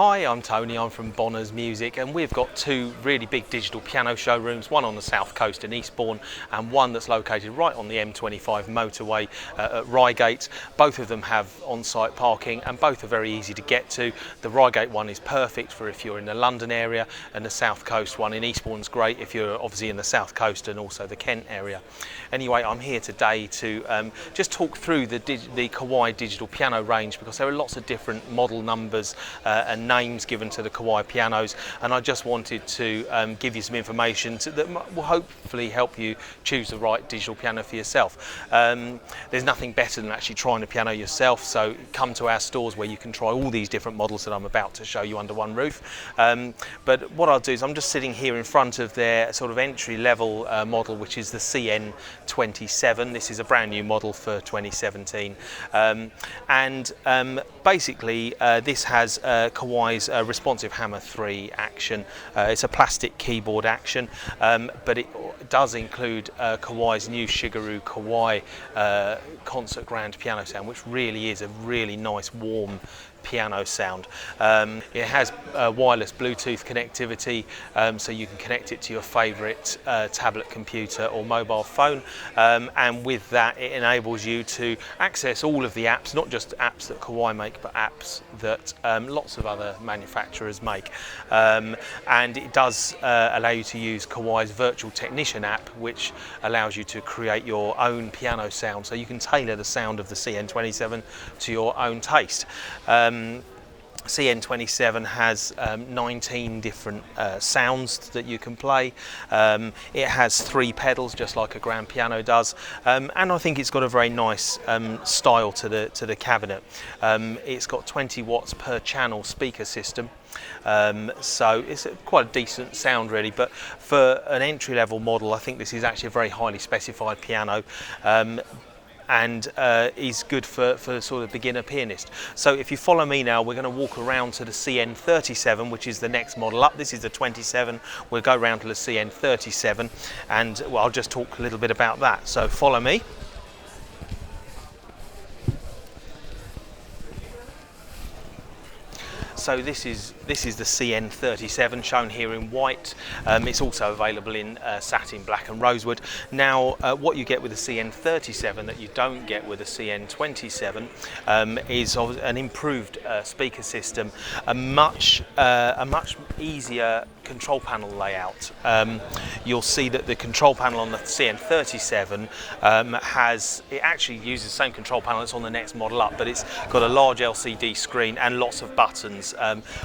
Hi, I'm Tony, I'm from Bonner's Music, and we've got two really big digital piano showrooms, one on the south coast in Eastbourne and one that's located right on the M25 motorway at Reigate. Both of them have on-site parking and both are very easy to get to. The Reigate one is perfect for if you're in the London area, and the south coast one in Eastbourne's great if you're obviously in the south coast and also the Kent area. Anyway, I'm here today to just talk through the Kawai digital piano range, because there are lots of different model numbers and names given to the Kawai pianos, and I just wanted to give you some information that will hopefully help you choose the right digital piano for yourself. There's nothing better than actually trying the piano yourself, so come to our stores where you can try all these different models that I'm about to show you under one roof. But what I'll do is I'm just sitting here in front of their sort of entry-level model, which is the CN27. This is a brand new model for 2017, basically this has Kawai's responsive hammer 3 action. It's a plastic keyboard action, but it does include Kawai's new Shigeru Kawai concert grand piano sound, which really is a really nice warm piano sound. It has wireless Bluetooth connectivity, so you can connect it to your favourite tablet computer or mobile phone, and with that it enables you to access all of the apps, not just apps that Kawai make, but apps that lots of other manufacturers make. And it does allow you to use Kawai's virtual technician app, which allows you to create your own piano sound, so you can tailor the sound of the CN27 to your own taste. CN27 has 19 different sounds that you can play. It has 3 pedals, just like a grand piano does, and I think it's got a very nice style to the cabinet. It's got 20 watts per channel speaker system, so it's quite a decent sound really, but for an entry-level model I think this is actually a very highly specified piano, and is good for sort of beginner pianist. So if you follow me now, we're going to walk around to the CN37, which is the next model up. This is the 27. We'll go around to the CN37, and well, I'll just talk a little bit about that. So follow me. So this is the CN37 shown here in white. It's also available in satin, black and rosewood. Now what you get with the CN37 that you don't get with the CN27 is an improved speaker system, a much easier control panel layout. You'll see that the control panel on the CN37 actually uses the same control panel that's on the next model up, but it's got a large LCD screen and lots of buttons,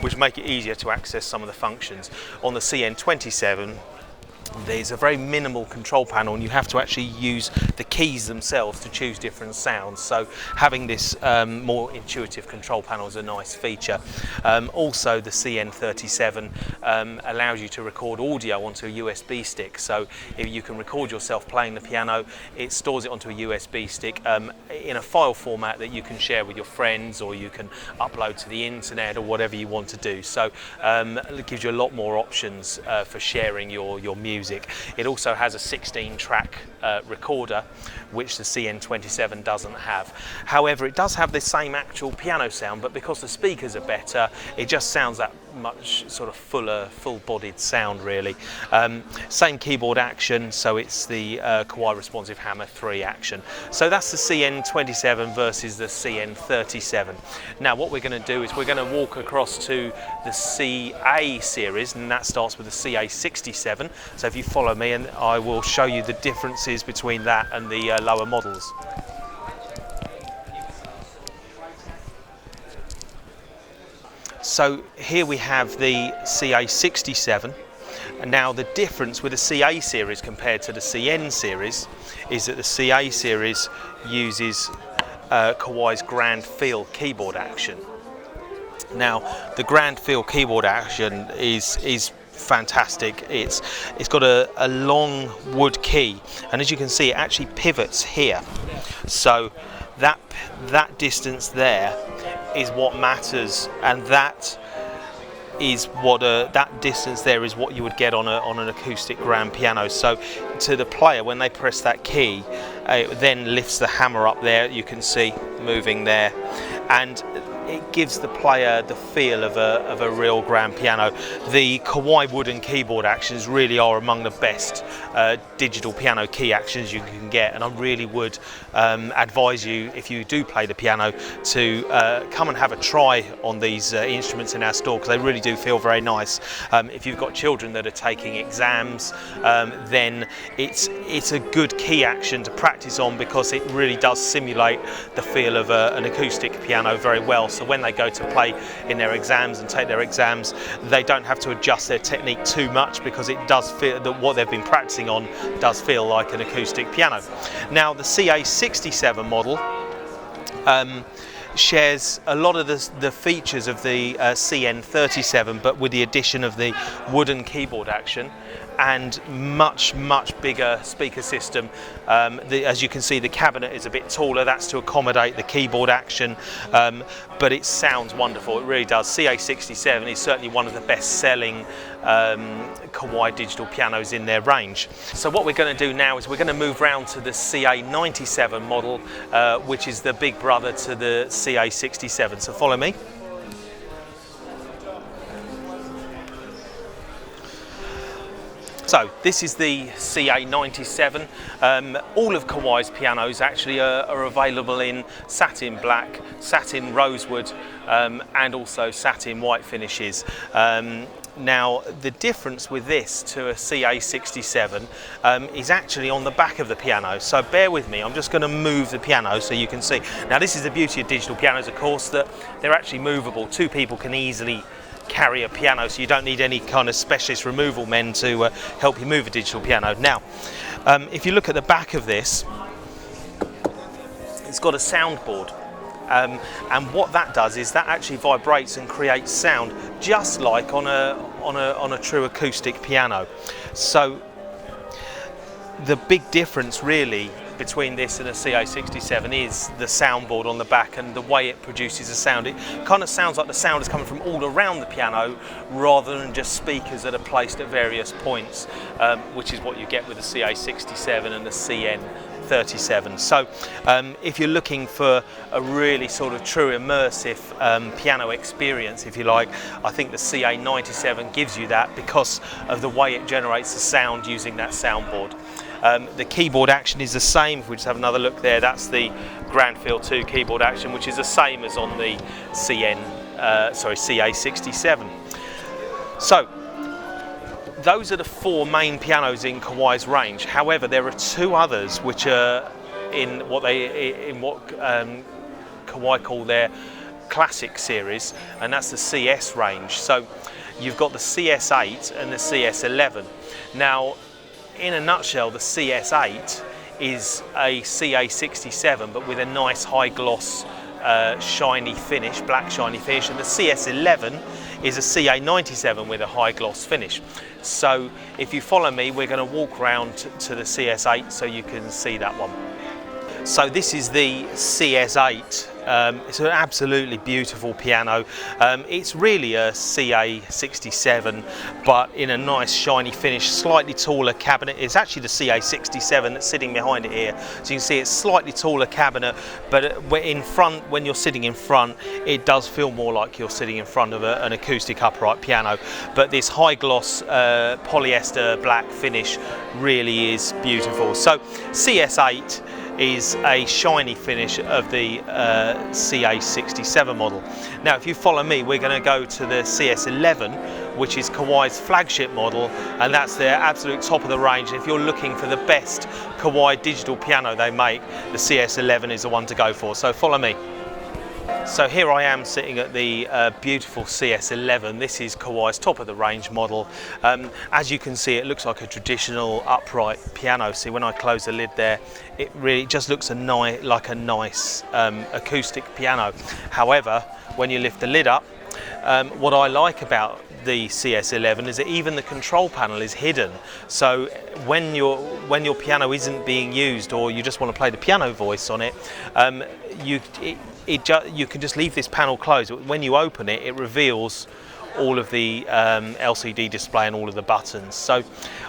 which make it easier to access some of the functions. On the CN27 there's a very minimal control panel, and you have to actually use the keys themselves to choose different sounds, so having this more intuitive control panel is a nice feature. Also the CN37 allows you to record audio onto a USB stick, so if you can record yourself playing the piano, it stores it onto a USB stick in a file format that you can share with your friends, or you can upload to the internet, or whatever you want to do. So it gives you a lot more options for sharing your music. It also has a 16-track recorder, which the CN27 doesn't have. However, it does have the same actual piano sound, but because the speakers are better, it just sounds that much sort of fuller, full-bodied sound really. Same keyboard action, so it's the Kawai responsive hammer 3 action. So that's the CN27 versus the CN37. Now what we're going to do is we're going to walk across to the CA series, and that starts with the CA67. So if you follow me, and I will show you the differences between that and the lower models. So here we have the CA67, and now the difference with the CA series compared to the CN series is that the CA series uses Kawai's Grand Feel keyboard action. Now the Grand Feel keyboard action is fantastic. It's got a long wood key, and as you can see it actually pivots here, so that distance there is what matters, and that is what that distance there is what you would get on an acoustic grand piano. So to the player, when they press that key, it then lifts the hammer up there, you can see moving there, and it gives the player the feel of a real grand piano. The Kawai wooden keyboard actions really are among the best digital piano key actions you can get, and I really would advise you, if you do play the piano, to come and have a try on these instruments in our store, because they really do feel very nice. If you've got children that are taking exams, then it's a good key action to practice on, because it really does simulate the feel of an acoustic piano very well. So when they go to play in their exams and take their exams, they don't have to adjust their technique too much, because it does feel that what they've been practicing on does feel like an acoustic piano. Now the CA67 model shares a lot of the features of the CN37, but with the addition of the wooden keyboard action and much bigger speaker system. As you can see, the cabinet is a bit taller. That's to accommodate the keyboard action, but it sounds wonderful. It really does. CA67 is certainly one of the best selling Kawai digital pianos in their range. So what we're going to do now is we're going to move round to the CA97 model, which is the big brother to the CA67. So follow me. So this is the CA97. All of Kawai's pianos actually are available in satin black, satin rosewood, and also satin white finishes. Now the difference with this to a CA67 is actually on the back of the piano. So bear with me, I'm just going to move the piano so you can see. Now this is the beauty of digital pianos, of course, that they're actually movable. Two people can easily carry a piano, so you don't need any kind of specialist removal men to help you move a digital piano. Now, if you look at the back of this, it's got a soundboard, and what that does is that actually vibrates and creates sound, just like on a true acoustic piano. So the big difference really between this and a CA67 is the soundboard on the back and the way it produces a sound. It kind of sounds like the sound is coming from all around the piano rather than just speakers that are placed at various points, which is what you get with the CA67 and the CN37. So if you're looking for a really sort of true immersive piano experience, if you like, I think the CA97 gives you that because of the way it generates the sound using that soundboard. The keyboard action is the same. If we just have another look there, that's the Grandfield 2 keyboard action, which is the same as on the CA67. So those are the four main pianos in Kawai's range. However, there are two others which are in what Kawai call their classic series, and that's the CS range. So you've got the CS8 and the CS11. Now, in a nutshell, the CS8 is a CA67 but with a nice high gloss shiny finish, black shiny finish, and the CS11 is a CA97 with a high gloss finish. So if you follow me, we're going to walk around to the CS8 so you can see that one. So this is the CS8. It's an absolutely beautiful piano. It's really a CA67 but in a nice shiny finish, slightly taller cabinet. It's actually the CA67 that's sitting behind it here. So you can see it's slightly taller cabinet, but in front, when you're sitting in front, it does feel more like you're sitting in front of an acoustic upright piano. But this high gloss polyester black finish really is beautiful. So CS8 is a shiny finish of the CA67 model. Now if you follow me, we're going to go to the CS11, which is Kawai's flagship model, and that's their absolute top of the range. And if you're looking for the best Kawai digital piano they make, the CS11 is the one to go for. So follow me. So here I am sitting at the beautiful CS11. This is Kawai's top of the range model. As you can see, it looks like a traditional upright piano. See, when I close the lid there, it really just looks like a nice acoustic piano. Piano. When you lift the lid up, what I like about the CS11 is that even the control panel is hidden. So when your piano isn't being used, or you just want to play the piano voice on it, you can just leave this panel closed. When you open it, it reveals all of the LCD display and all of the buttons. So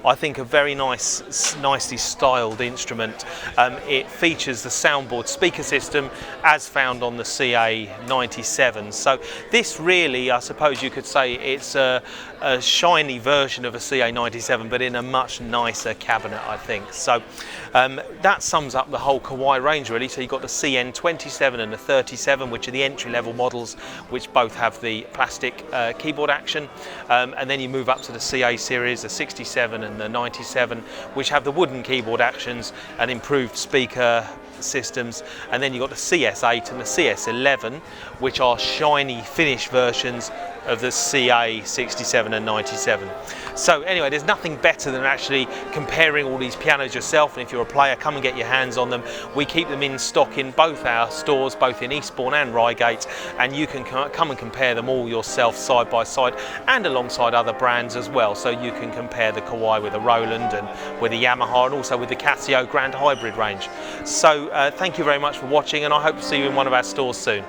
I think a very nicely styled instrument. It features the soundboard speaker system as found on the CA97. So this really, I suppose you could say, it's a shiny version of a CA97, but in a much nicer cabinet, I think. So that sums up the whole Kawai range really. So you've got the CN27 and the 37, which are the entry-level models, which both have the plastic keyboard action, and then you move up to the CA series, the 67 and the 97, which have the wooden keyboard actions and improved speaker systems, and then you've got the CS8 and the CS11, which are shiny finish versions of the CA 67 and 97. So anyway, there's nothing better than actually comparing all these pianos yourself, and if you're a player, come and get your hands on them. We keep them in stock in both our stores, both in Eastbourne and Reigate, and you can come and compare them all yourself side by side and alongside other brands as well. So you can compare the Kawai with the Roland and with the Yamaha, and also with the Casio Grand Hybrid range. So thank you very much for watching, and I hope to see you in one of our stores soon.